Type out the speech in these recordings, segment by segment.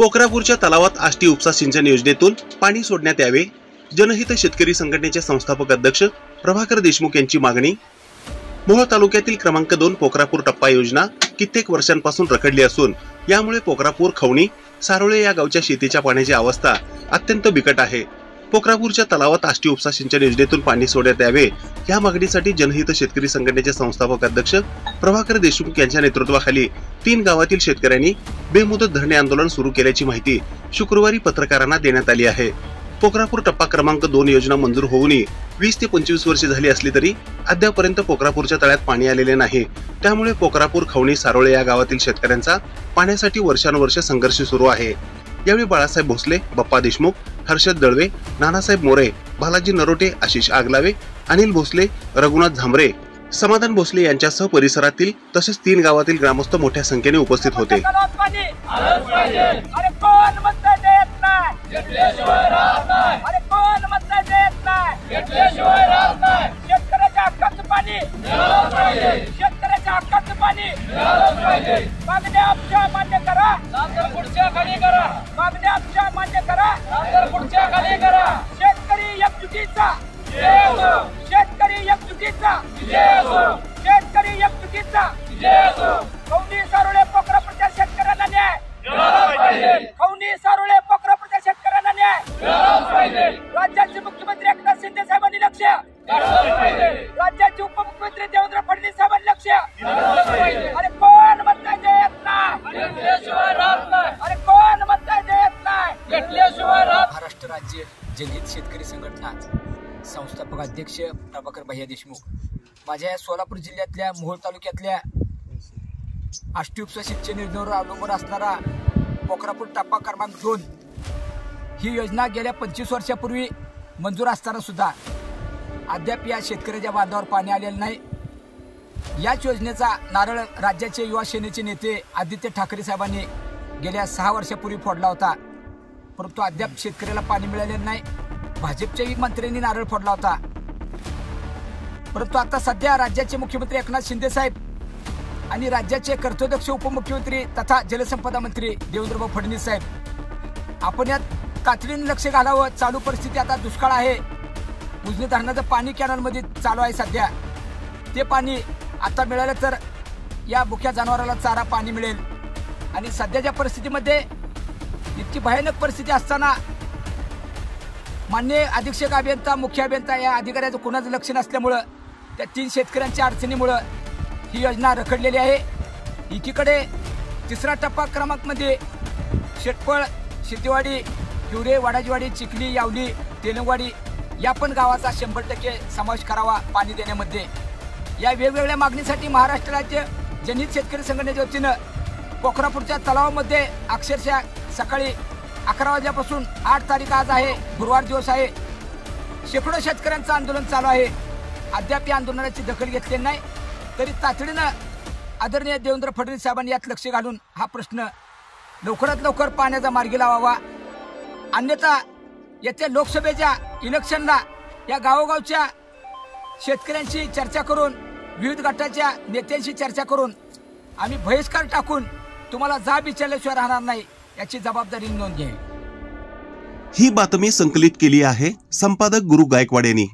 पोखरापूरच्या तलावात आष्टी उपसा सिंचन योजनेतून पाणी सोडण्यात यावे, जनहित शेतकरी संघटनेचे संस्थापक अध्यक्ष प्रभाकर देशमुख यांची मागणी। मोहोळ तालुक्यातील क्रमांक 2 पोखरापूर टप्पा योजना कित्येक वर्षांपासून रखडली असून यामुळे पोखरापूर, खवणी, सारोळे या गावच्या शेतीच्या पाण्याची अवस्था अत्यंत बिकट आहे। पोखरापूरच्या तलावात आष्टी उपसा सिंचन योजनेतून पाणी सोडण्यात यावे या मागणीसाठी जनहित शेतकरी संघटनेचे संस्थापक अध्यक्ष प्रभाकर देशमुख यांच्या नेतृत्वाखाली 3 गावातील शेतकऱ्यांनी बेमुदत धरणे आंदोलन सुरू केल्याची माहिती शुक्रवारी पत्रकारांना देण्यात आली आहे। पोखरापूर टप्पा क्रमांक 2 योजना मंजूर होऊनही 20 ते 25 वर्षे झाली असली तरी अद्यापर्यंत पोखरापूरच्या तळ्यात पाणी आलेले नाही। त्यामुळे पोखरापूर, खवणी, सारोळे या गावातील शेतकऱ्यांचा पाण्यासाठी वर्षानुवर्ष संघर्ष सुरू आहे। यावेळी बाळासाहेब भोसले, बप्पा देशमुख, हर्षद दळवे, नानासाहेब मोरे, बालाजी नरोटे, आशिष आगलावे, अनिल भोसले, रघुनाथ झांबरे, समाधान भोसले यांच्यासह परिसरातील तसेच 3 गावातील ग्रामस्थ मोठ्या संख्येने उपस्थित होते। राज्याचे मुख्यमंत्री एकनाथ शिंदे साहेबांनी लक्ष, राज्याचे उपमुख्यमंत्री देवेंद्र फडणवीस साहेबांनी लक्ष। अरे कोण म्हणताय देत नाही, अरे कोण म्हणताय देत नाही। महाराष्ट्र राज्य जनहित शेतकरी संघटना संस्थापक अध्यक्ष प्रभाकर भैया देशमुख, माझ्या सोलापूर जिल्ह्यातल्या मोहोळ तालुक्यातल्या आष्टी उपसा सिंचन योजनेवर अवलंबून असणारा पोखरापूर टप्पा क्रमांक 2 ही योजना गेल्या 25 वर्षापूर्वी मंजूर असताना सुद्धा अद्याप या शेतकऱ्याच्या बांधावर पाणी आलेलं नाही। याच योजनेचा नारळ राज्याचे युवा सेनेचे नेते आदित्य ठाकरे साहेबांनी गेल्या 6 वर्षापूर्वी फोडला होता, परंतु अद्याप शेतकऱ्याला पाणी मिळालेलं नाही। भाजपच्याही मंत्र्यांनी नारळ फोडला होता, परंतु आता सध्या राज्याचे मुख्यमंत्री एकनाथ शिंदे साहेब आणि राज्याचे कर्तव्यदक्ष उपमुख्यमंत्री तथा जलसंपदा मंत्री देवेंद्र फडणवीस साहेब आपण यात तातडीने लक्ष घालावं। चालू परिस्थिती आता दुष्काळ आहे, उजनी धरणाचं पाणी कॅनलमध्ये चालू आहे सध्या, ते पाणी आता मिळालं तर या मुख्य जनावराला चारा पाणी मिळेल। आणि सध्याच्या परिस्थितीमध्ये इतकी भयानक परिस्थिती असताना मान्य अधीक्षक अभियंता, मुख्य अभियंता या अधिकाऱ्याचं कुणाचं लक्ष नसल्यामुळं त्या 3 शेतकऱ्यांच्या अडचणीमुळं ही योजना रखडलेली आहे। एकीकडे 3रा टप्पा क्रमांकमध्ये शेटपळ, शेतीवाडी, हिवरे, वाडाजीवाडी, चिखली, यावली, तेलंगवाडी या पण गावाचा 100% समावेश करावा पाणी देण्यामध्ये। या वेगवेगळ्या मागणीसाठी महाराष्ट्र राज्य जनहित शेतकरी संघटनेच्या वतीनं पोखरापूरच्या तलावामध्ये अक्षरशः सकाळी 11 वाजल्यापासून 8 तारीख आज आहे, गुरुवार दिवस आहे, शेकडो शेतकऱ्यांचं आंदोलन चालू आहे। अद्याप या आंदोलनाची दखल घेतलेली नाही, तरी तातडीनं आदरणीय देवेंद्र फडणवीस साहेबांनी यात लक्ष घालून हा प्रश्न लवकरात लवकर पाण्याचा मार्गी लावावा। अन्यथा येत्या लोकसभेच्या इलेक्शनला या गावोगावच्या शेतकऱ्यांशी चर्चा करून, विविध गटाच्या नेत्यांशी चर्चा करून आम्ही बहिष्कार टाकून तुम्हाला जाब विचारल्याशिवाय राहणार नाही, याची जबाबदारी नोंद घ्यावी। ही बातमी संकलित केली आहे संपादक गुरु गायकवाड यांनी।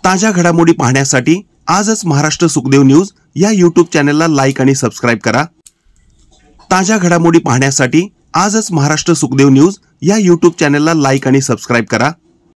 ताज्या घडामोडी पाहण्यासाठी आजच महाराष्ट्र सुखदेव न्यूज या YouTube चॅनलला लाईक आणि सबस्क्राईब करा। ताज्या घडामोडी पाहण्यासाठी आजच महाराष्ट्र सुखदेव न्यूज या YouTube चॅनलला लाईक आणि सबस्क्राईब करा।